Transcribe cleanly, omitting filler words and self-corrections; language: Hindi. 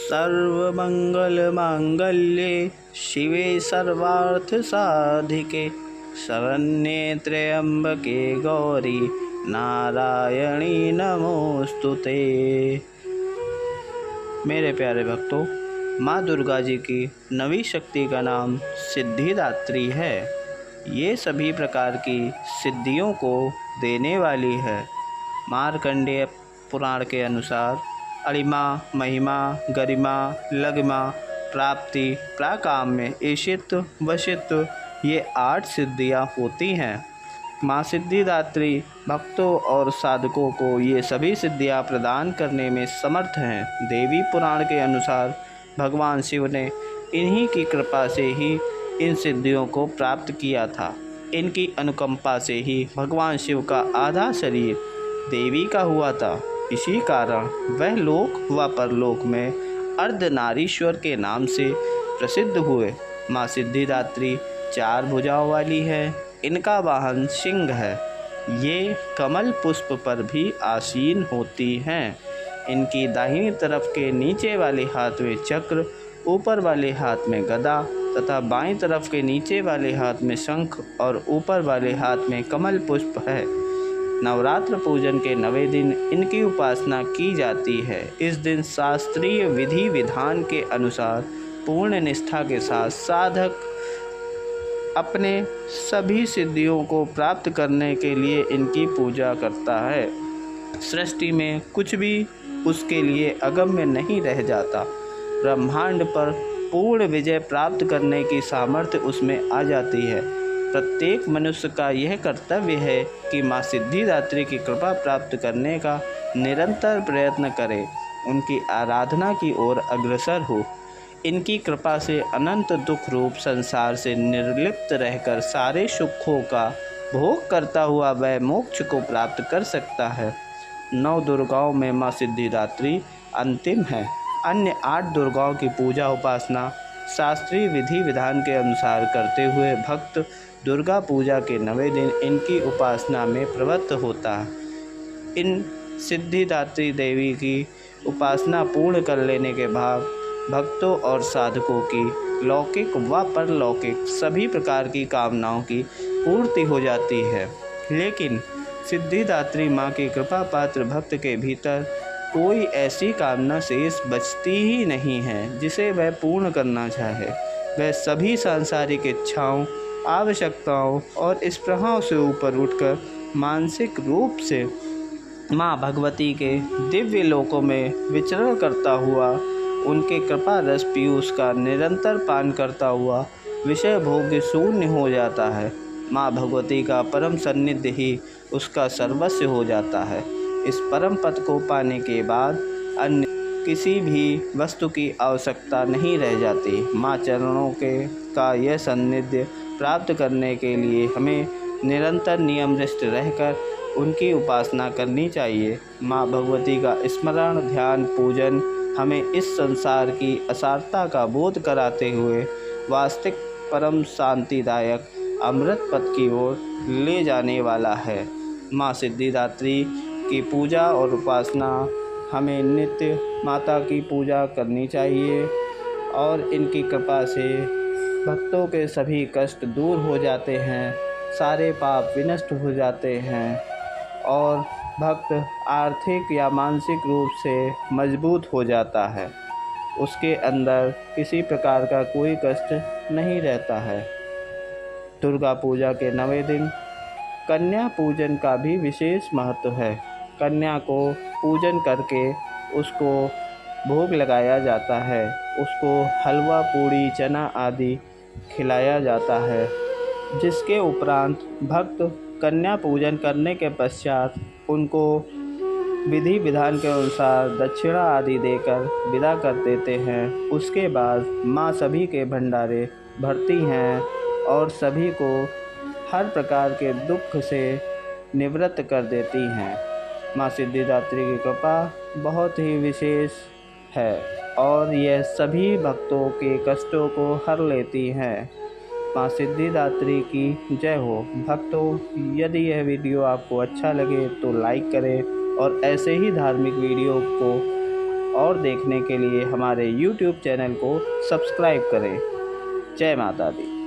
सर्वमंगलमांगल्ये शिवे सर्वार्थसाधिके शरण्ये त्र्यंबके गौरी नारायणी नमोस्तुते। मेरे प्यारे भक्तों, माँ दुर्गा जी की नवी शक्ति का नाम सिद्धिदात्री है। ये सभी प्रकार की सिद्धियों को देने वाली है। मार्कंडेय पुराण के अनुसार अणिमा, महिमा, गरिमा, लगिमा, प्राप्ति, प्राकाम्य, ईशित्व, वशित्व, ये 8 सिद्धियाँ होती हैं। माँ सिद्धिदात्री भक्तों और साधकों को ये सभी सिद्धियाँ प्रदान करने में समर्थ हैं। देवी पुराण के अनुसार भगवान शिव ने इन्हीं की कृपा से ही इन सिद्धियों को प्राप्त किया था। इनकी अनुकंपा से ही भगवान शिव का आधा शरीर देवी का हुआ था। इसी कारण वह लोक व परलोक में अर्धनारीश्वर के नाम से प्रसिद्ध हुए। माँ सिद्धिदात्री 4 भुजाओं वाली है। इनका वाहन सिंह है। ये कमल पुष्प पर भी आसीन होती हैं। इनकी दाहिनी तरफ के नीचे वाले हाथ में चक्र, ऊपर वाले हाथ में गदा तथा बाईं तरफ के नीचे वाले हाथ में शंख और ऊपर वाले हाथ में कमल पुष्प है। नवरात्र पूजन के 9वें दिन इनकी उपासना की जाती है। इस दिन शास्त्रीय विधि विधान के अनुसार पूर्ण निष्ठा के साथ साधक अपने सभी सिद्धियों को प्राप्त करने के लिए इनकी पूजा करता है। सृष्टि में कुछ भी उसके लिए अगम्य नहीं रह जाता। ब्रह्मांड पर पूर्ण विजय प्राप्त करने की सामर्थ्य उसमें आ जाती है। प्रत्येक मनुष्य का यह कर्तव्य है कि माँ सिद्धिदात्री की कृपा प्राप्त करने का निरंतर प्रयत्न करे, उनकी आराधना की ओर अग्रसर हो। इनकी कृपा से अनंत दुख रूप संसार से निर्लिप्त रहकर सारे सुखों का भोग करता हुआ वह मोक्ष को प्राप्त कर सकता है। 9 दुर्गाओं में माँ सिद्धिदात्री अंतिम है। अन्य 8 दुर्गाओं की पूजा उपासना शास्त्रीय विधि विधान के अनुसार करते हुए भक्त दुर्गा पूजा के 9वें दिन इनकी उपासना में प्रवृत्त होता है। इन सिद्धिदात्री देवी की उपासना पूर्ण कर लेने के बाद भक्तों और साधकों की लौकिक व परलौकिक सभी प्रकार की कामनाओं की पूर्ति हो जाती है। लेकिन सिद्धिदात्री माँ की कृपा पात्र भक्त के भीतर कोई ऐसी कामना शेष बचती ही नहीं है जिसे वह पूर्ण करना चाहे। वह सभी सांसारिक इच्छाओं, आवश्यकताओं और स्पृहाओं से ऊपर उठकर मानसिक रूप से माँ भगवती के दिव्य लोकों में विचरण करता हुआ उनके कृपा रस पीयूष का निरंतर पान करता हुआ विषय भोग्य शून्य हो जाता है। माँ भगवती का परम सान्निध्य ही उसका सर्वस्व हो जाता है। इस परम पद को पाने के बाद अन्य किसी भी वस्तु की आवश्यकता नहीं रह जाती। माँ चरणों का यह सान्निध्य प्राप्त करने के लिए हमें निरंतर नियमनिष्ठ रहकर उनकी उपासना करनी चाहिए। माँ भगवती का स्मरण, ध्यान, पूजन हमें इस संसार की असारता का बोध कराते हुए वास्तविक परम शांतिदायक अमृत पथ की ओर ले जाने वाला है। माँ सिद्धिदात्री की पूजा और उपासना हमें नित्य माता की पूजा करनी चाहिए और इनकी कृपा से भक्तों के सभी कष्ट दूर हो जाते हैं, सारे पाप विनष्ट हो जाते हैं और भक्त आर्थिक या मानसिक रूप से मजबूत हो जाता है। उसके अंदर किसी प्रकार का कोई कष्ट नहीं रहता है। दुर्गा पूजा के 9वें दिन कन्या पूजन का भी विशेष महत्व है। कन्या को पूजन करके उसको भोग लगाया जाता है। उसको हलवा, पूड़ी, चना आदि खिलाया जाता है, जिसके उपरांत भक्त कन्या पूजन करने के पश्चात उनको विधि विधान के अनुसार दक्षिणा आदि देकर विदा कर देते हैं। उसके बाद माँ सभी के भंडारे भरती हैं और सभी को हर प्रकार के दुख से निवृत्त कर देती हैं। माँ सिद्धिदात्री की कृपा बहुत ही विशेष है और यह सभी भक्तों के कष्टों को हर लेती हैं। माँ सिद्धिदात्री की जय हो। भक्तों, यदि यह वीडियो आपको अच्छा लगे तो लाइक करें और ऐसे ही धार्मिक वीडियो को और देखने के लिए हमारे YouTube चैनल को सब्सक्राइब करें। जय माता दी।